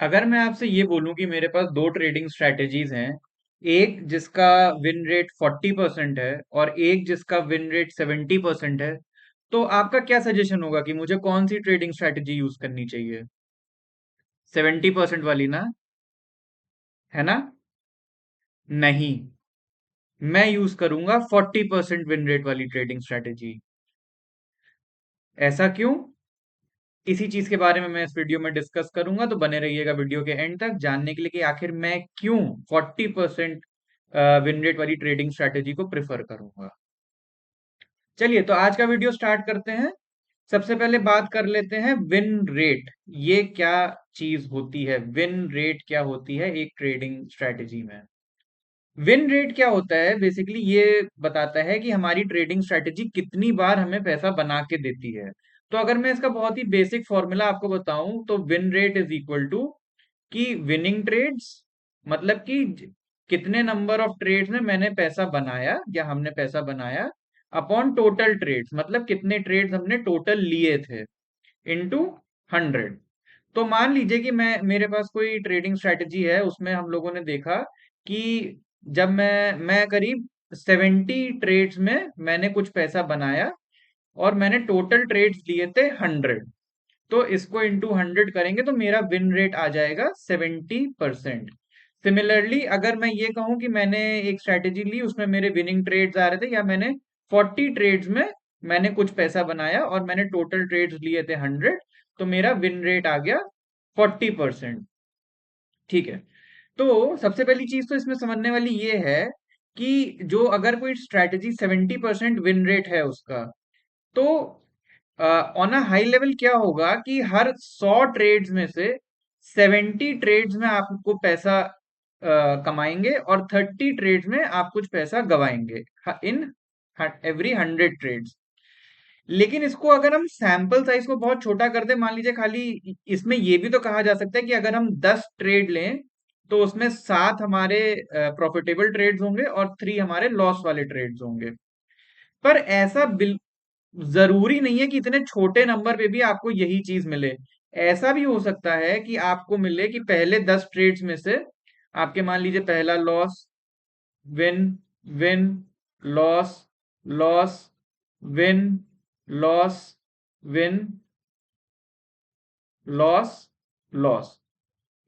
अगर मैं आपसे ये बोलूं कि मेरे पास दो ट्रेडिंग स्ट्रैटेजीज हैं, एक जिसका विन रेट 40% है और एक जिसका विन रेट 70% है, तो आपका क्या सजेशन होगा कि मुझे कौन सी ट्रेडिंग स्ट्रैटेजी यूज करनी चाहिए? 70% वाली ना? है ना? नहीं, मैं यूज करूंगा 40% विन रेट वाली ट्रेडिंग स्ट्रैटेजी। ऐसा क्यों? इसी चीज के बारे में मैं इस वीडियो में डिस्कस करूंगा, तो बने रहिएगा वीडियो के एंड तक जानने के लिए कि आखिर मैं क्यों 40% विन रेट वाली ट्रेडिंग स्ट्रैटेजी को प्रेफर करूंगा। चलिए, तो आज का वीडियो स्टार्ट करते हैं। सबसे पहले बात कर लेते हैं विन रेट। ये क्या चीज होती है? विन रेट क्या होती है एक ट्रेडिंग स्ट्रैटेजी में? विन रेट क्या होता है? बेसिकली ये बताता है कि हमारी ट्रेडिंग स्ट्रैटेजी कितनी बार हमें पैसा बना के देती है। तो अगर मैं इसका बहुत ही बेसिक फॉर्मूला आपको बताऊं, तो win rate is equal to कि विनिंग ट्रेड्स, मतलब कि कितने नंबर ऑफ ट्रेड्स में मैंने पैसा बनाया या हमने पैसा बनाया, अपॉन टोटल ट्रेड्स, मतलब कितने ट्रेड्स हमने टोटल लिए थे, इनटू 100। तो मान लीजिए कि मेरे पास कोई ट्रेडिंग स्ट्रैटेजी है, उसमें हम लोगों ने देखा कि जब मैं करीब 70 ट्रेड्स में मैंने कुछ पैसा बनाया और मैंने टोटल ट्रेड्स लिए थे 100। तो इसको इंटू 100 करेंगे तो मेरा विन रेट आ जाएगा 70%। सिमिलरली अगर मैं ये कहूं कि मैंने एक स्ट्रैटेजी ली, उसमें मेरे विनिंग ट्रेड्स आ रहे थे, या मैंने 40 ट्रेड्स में मैंने कुछ पैसा बनाया और मैंने टोटल ट्रेड्स लिए थे 100, तो मेरा विन रेट आ गया 40%। ठीक है। तो सबसे पहली चीज तो इसमें समझने वाली ये है कि जो अगर कोई स्ट्रैटेजी 70% विन रेट है उसका, तो ऑन अ हाई लेवल क्या होगा कि हर 100 ट्रेड्स में से 70 ट्रेड्स में आपको पैसा कमाएंगे और 30 ट्रेड्स में आप कुछ पैसा गवाएंगे इन एवरी 100 ट्रेड्स। लेकिन इसको अगर हम सैंपल साइज को बहुत छोटा कर दे, मान लीजिए खाली इसमें ये भी तो कहा जा सकता है कि अगर हम 10 ट्रेड लें तो उसमें 7 हमारे प्रॉफिटेबल ट्रेड्स होंगे और 3 हमारे लॉस वाले ट्रेड्स होंगे। पर ऐसा जरूरी नहीं है कि इतने छोटे नंबर पे भी आपको यही चीज मिले। ऐसा भी हो सकता है कि आपको मिले कि पहले 10 ट्रेड्स में से आपके मान लीजिए पहला loss, win, win, loss, loss, win, loss, win, loss, loss.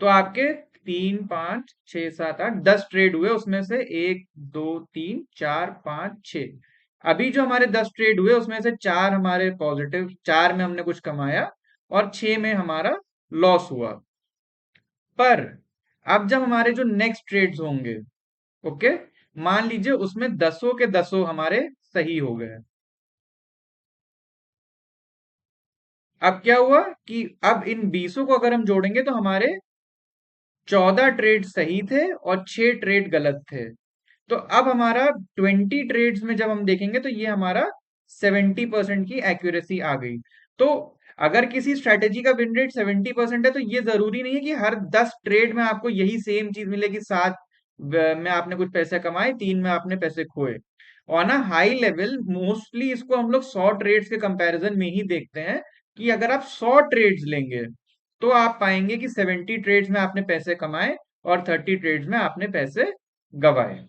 तो आपके 3, 5, 6, 7, 8, 10 ट्रेड हुए, उसमें से 1, 2, 3, 4, 5, 6। अभी जो हमारे 10 ट्रेड हुए उसमें से 4 हमारे पॉजिटिव, 4 में हमने कुछ कमाया और 6 में हमारा लॉस हुआ। पर अब जब हमारे जो नेक्स्ट ट्रेड्स होंगे, ओके, मान लीजिए उसमें 10 के 10 हमारे सही हो गए। अब क्या हुआ कि अब इन 20 को अगर हम जोड़ेंगे तो हमारे 14 ट्रेड सही थे और 6 ट्रेड गलत थे। तो अब हमारा 20 ट्रेड्स में जब हम देखेंगे तो ये हमारा 70% की एक्यूरेसी आ गई। तो अगर किसी स्ट्रैटेजी का विन रेट 70% है, तो ये जरूरी नहीं है कि हर 10 ट्रेड में आपको यही सेम चीज मिलेगी। 7 में आपने कुछ पैसे कमाए, 3 में आपने पैसे खोए। On a high level mostly इसको हम लोग 100 ट्रेड्स के कंपैरिजन में ही देखते हैं कि अगर आप 100 ट्रेड्स लेंगे तो आप पाएंगे कि 70 ट्रेड्स में आपने पैसे कमाए और 30 ट्रेड्स में आपने पैसे गवाए।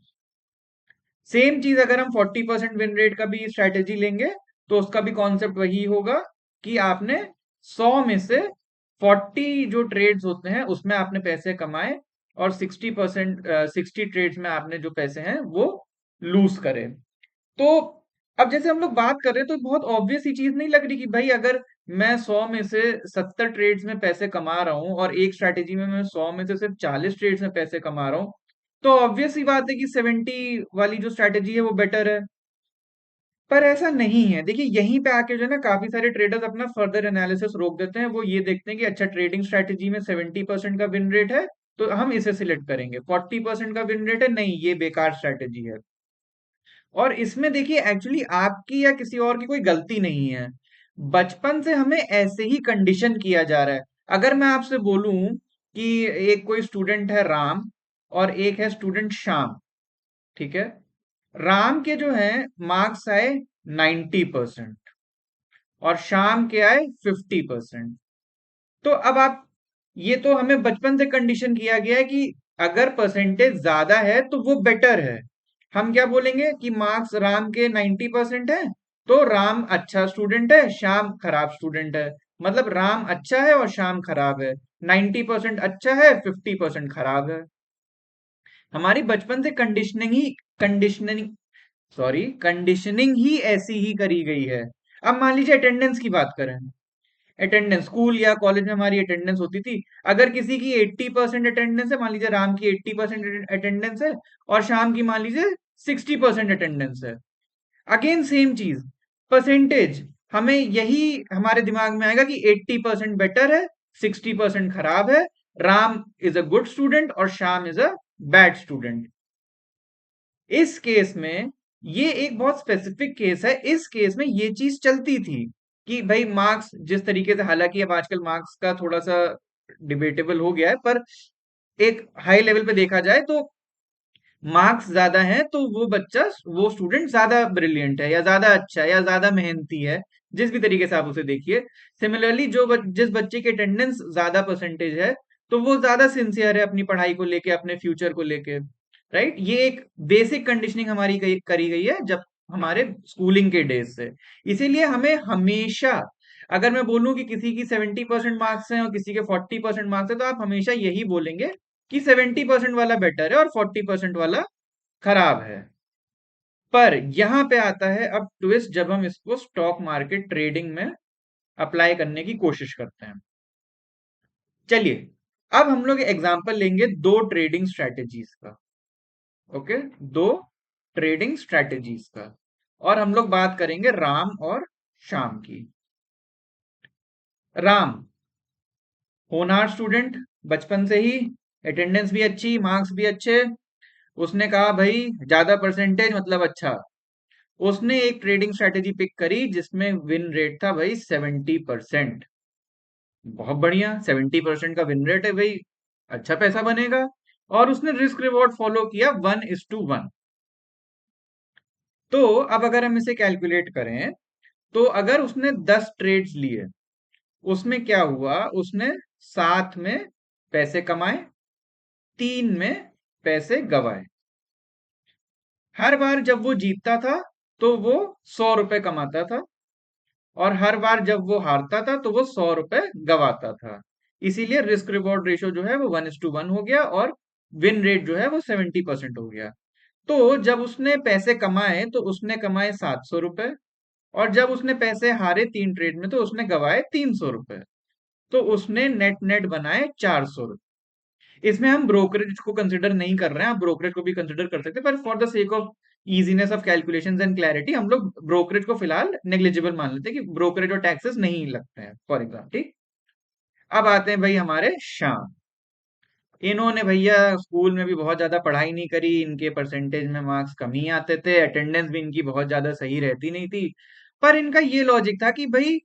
सेम चीज अगर हम 40% विन रेट का भी स्ट्रैटेजी लेंगे तो उसका भी कॉन्सेप्ट वही होगा कि आपने 100 में से 40 जो ट्रेड्स होते हैं उसमें आपने पैसे कमाए और 60 ट्रेड्स में आपने जो पैसे हैं वो लूज करे। तो अब जैसे हम लोग बात कर रहे हैं तो बहुत ऑब्वियस ही चीज नहीं लग रही कि भाई अगर मैं 100 में से 70 ट्रेड्स में पैसे कमा रहा हूं और एक स्ट्रैटेजी में मैं 100 में से सिर्फ 40 ट्रेड्स में पैसे कमा रहा हूं, तो ऑब्वियस ही बात है कि 70 वाली जो स्ट्रैटेजी है वो बेटर है। पर ऐसा नहीं है। देखिए, यहीं पे आके जो है ना, काफी सारे ट्रेडर्स अपना फर्दर एनालिसिस रोक देते हैं। वो ये देखते हैं कि अच्छा, ट्रेडिंग स्ट्रैटेजी में 70% का विन रेट है तो हम इसे सिलेक्ट करेंगे, 40% का विन रेट है, नहीं ये बेकार स्ट्रैटेजी है। और इसमें देखिए एक्चुअली आपकी या किसी और की कोई गलती नहीं है। बचपन से हमें ऐसे ही कंडीशन किया जा रहा है। अगर मैं आपसे बोलूं कि एक कोई स्टूडेंट है राम और एक है स्टूडेंट श्याम, ठीक है, राम के जो है मार्क्स आए 90% और श्याम के आए 50%। तो अब आप ये तो हमें बचपन से कंडीशन किया गया है कि अगर परसेंटेज ज्यादा है तो वो बेटर है। हम क्या बोलेंगे कि मार्क्स राम के 90% है, तो राम अच्छा स्टूडेंट है, श्याम खराब स्टूडेंट है। मतलब राम अच्छा है और श्याम खराब है। 90% अच्छा है, 50% खराब है। हमारी बचपन से कंडीशनिंग कंडीशनिंग ही ऐसी ही करी गई है। अब मान लीजिए अटेंडेंस की बात करें। अटेंडेंस स्कूल या कॉलेज में हमारी अटेंडेंस होती थी। अगर किसी की 80% अटेंडेंस है, मान लीजिए राम की 80% अटेंडेंस है और शाम की मान लीजिए 60% अटेंडेंस है। अगेन सेम चीज, परसेंटेज हमें यही हमारे दिमाग में आएगा कि 80% बेटर है, 60% खराब है। Ram is a good student और Shyam is a bad student. इस केस में ये एक बहुत स्पेसिफिक केस है। इस केस में ये चीज चलती थी कि भाई मार्क्स जिस तरीके से, हालांकि अब आजकल मार्क्स का थोड़ा सा डिबेटेबल हो गया है, पर एक हाई लेवल पे देखा जाए तो मार्क्स ज्यादा हैं तो वो बच्चा, वो स्टूडेंट ज्यादा ब्रिलियंट है या ज्यादा अच्छा है या ज्यादा मेहनती है, जिस भी तरीके से आप उसे देखिए। सिमिलरली जिस बच्चे की अटेंडेंस ज्यादा परसेंटेज है, तो वो ज्यादा सिंसियर है अपनी पढ़ाई को लेके, अपने फ्यूचर को लेके। राइट, ये एक बेसिक कंडीशनिंग हमारी करी गई है जब हमारे स्कूलिंग के डेज से। इसीलिए हमें हमेशा, अगर मैं बोलूं कि किसी की 70% मार्क्स हैं और किसी के 40% मार्क्स है, तो आप हमेशा यही बोलेंगे कि 70% वाला बेटर है और 40% वाला खराब है। पर यहां पे आता है अब ट्विस्ट, जब हम इसको स्टॉक मार्केट ट्रेडिंग में अप्लाई करने की कोशिश करते हैं। चलिए, अब हम लोग एग्जांपल लेंगे दो ट्रेडिंग स्ट्रेटेजीज का। ओके, दो ट्रेडिंग स्ट्रेटेजीज का, और हम लोग बात करेंगे राम और श्याम की। राम होनहार स्टूडेंट, बचपन से ही अटेंडेंस भी अच्छी, मार्क्स भी अच्छे। उसने कहा भाई ज्यादा परसेंटेज मतलब अच्छा। उसने एक ट्रेडिंग स्ट्रेटेजी पिक करी जिसमें विन रेट था भाई 70%। बहुत बढ़िया, 70% का विन रेट है भाई, अच्छा पैसा बनेगा। और उसने रिस्क रिवॉर्ड फॉलो किया 1:1। तो अब अगर हम इसे कैलकुलेट करें, तो अगर उसने 10 ट्रेड्स लिए, उसमें क्या हुआ, उसने 7 में पैसे कमाए, 3 में पैसे गवाए। हर बार जब वो जीतता था तो वो 100 रुपए कमाता था, और हर बार जब वो हारता था तो वो 100 रुपए गवाता था। इसीलिए रिस्क रिवॉर्ड रेशो जो है वो 1:1 हो गया, और विन रेट जो है वो 70% हो गया। तो जब उसने पैसे कमाए तो उसने कमाए 700 रुपए, और जब उसने पैसे हारे 3 ट्रेड में तो उसने गवाए 300 रुपए। तो उसने नेट नेट बनाए 400 रुपए। इसमें हम ब्रोकरेज को कंसिडर नहीं कर रहे हैं, आप ब्रोकरेज को भी कंसिडर कर सकते हैं, पर for the sake of easiness of calculations and clarity हम लोग ब्रोकरेज को फिलहाल नेग्लिजिबल मान लेते हैं कि ब्रोकरेज और टैक्सेस नहीं लगते हैं, फॉर एग्जाम्पल। ठीक, अब आते हैं भाई हमारे श्याम। इन्होंने भैया स्कूल में भी बहुत ज्यादा पढ़ाई नहीं करी, इनके परसेंटेज में मार्क्स कम ही आते थे, अटेंडेंस भी इनकी बहुत ज्यादा सही रहती नहीं थी। पर इनका ये लॉजिक था कि भाई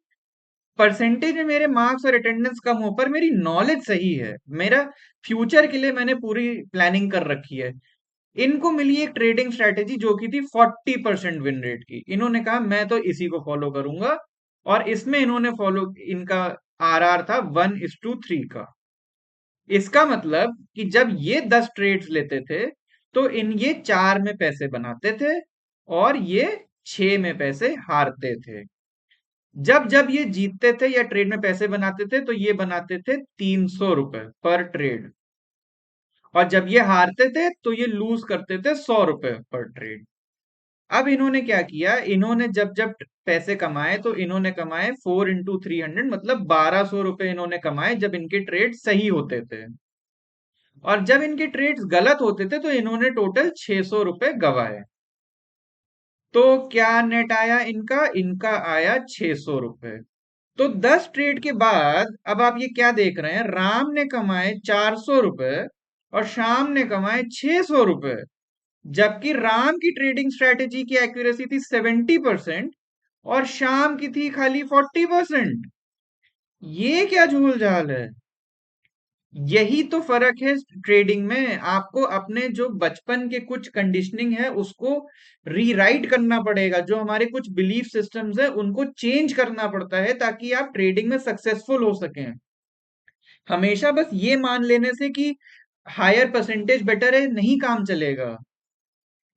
परसेंटेज में मेरे मार्क्स और अटेंडेंस कम हो पर मेरी नॉलेज सही है, मेरा फ्यूचर के लिए मैंने पूरी प्लानिंग कर रखी है। इनको मिली एक ट्रेडिंग स्ट्रेटेजी जो कि थी 40% विन रेट की। इन्होंने कहा मैं तो इसी को फॉलो करूंगा, और इसमें इन्होंने फॉलो, इनका आरआर था 1:3 का। इसका मतलब कि जब ये 10 ट्रेड्स लेते थे तो ये 4 में पैसे बनाते थे और ये 6 में पैसे हारते थे। जब जब ये जीतते थे या ट्रेड में पैसे बनाते थे तो ये बनाते थे 300 रुपए पर ट्रेड, और जब ये हारते थे तो ये लूज करते थे 100 रुपए पर ट्रेड। अब इन्होंने क्या किया, इन्होंने जब जब पैसे कमाए तो इन्होंने कमाए 4×300, मतलब 1200 रुपए इन्होंने कमाए जब इनके ट्रेड सही होते थे। और जब इनके ट्रेड्स गलत होते थे तो इन्होंने टोटल 600 रुपए गवाए। तो क्या नेट आया इनका, इनका आया 600 रुपए। तो 10 ट्रेड के बाद अब आप ये क्या देख रहे हैं, राम ने कमाए 400 रुपए और श्याम ने कमाए 600 रुपए। जबकि राम की ट्रेडिंग स्ट्रेटेजी की एक्यूरेसी थी 70% और श्याम की थी खाली 40%। ये क्या झोल झाल है। यही तो फर्क है ट्रेडिंग में। आपको अपने जो बचपन के कुछ कंडीशनिंग है उसको रीराइट करना पड़ेगा, जो हमारे कुछ बिलीफ सिस्टम्स है उनको चेंज करना पड़ता है ताकि आप ट्रेडिंग में सक्सेसफुल हो सकें। हमेशा बस ये मान लेने से कि हायर परसेंटेज बेटर है नहीं काम चलेगा।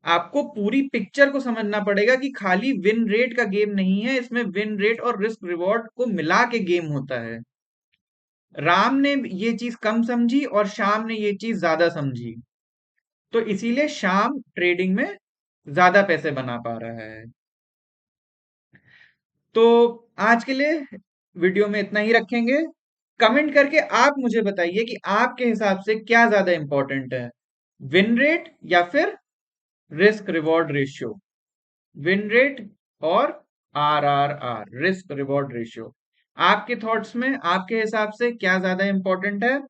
आपको पूरी पिक्चर को समझना पड़ेगा कि खाली विन रेट का गेम नहीं है, इसमें विन रेट और रिस्क रिवॉर्ड को मिला के गेम होता है। राम ने ये चीज कम समझी और श्याम ने ये चीज ज्यादा समझी, तो इसीलिए श्याम ट्रेडिंग में ज्यादा पैसे बना पा रहा है। तो आज के लिए वीडियो में इतना ही रखेंगे। कमेंट करके आप मुझे बताइए कि आपके हिसाब से क्या ज्यादा इंपॉर्टेंट है, विन रेट या फिर risk reward ratio. Win rate और RRR, रिस्क रिवॉर्ड रेशियो। आपके थॉट्स में आपके हिसाब से क्या ज्यादा इंपॉर्टेंट है?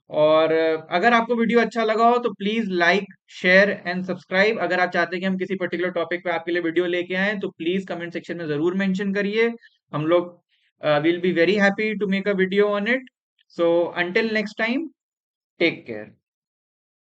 और अगर आपको वीडियो अच्छा लगा हो तो please like share and subscribe. अगर आप चाहते हैं कि हम किसी पर्टिकुलर टॉपिक पे आपके लिए वीडियो लेके आए तो प्लीज कमेंट सेक्शन में जरूर मेंशन करिए। हम लोग will be very happy to make a video on it. So until next time, take care.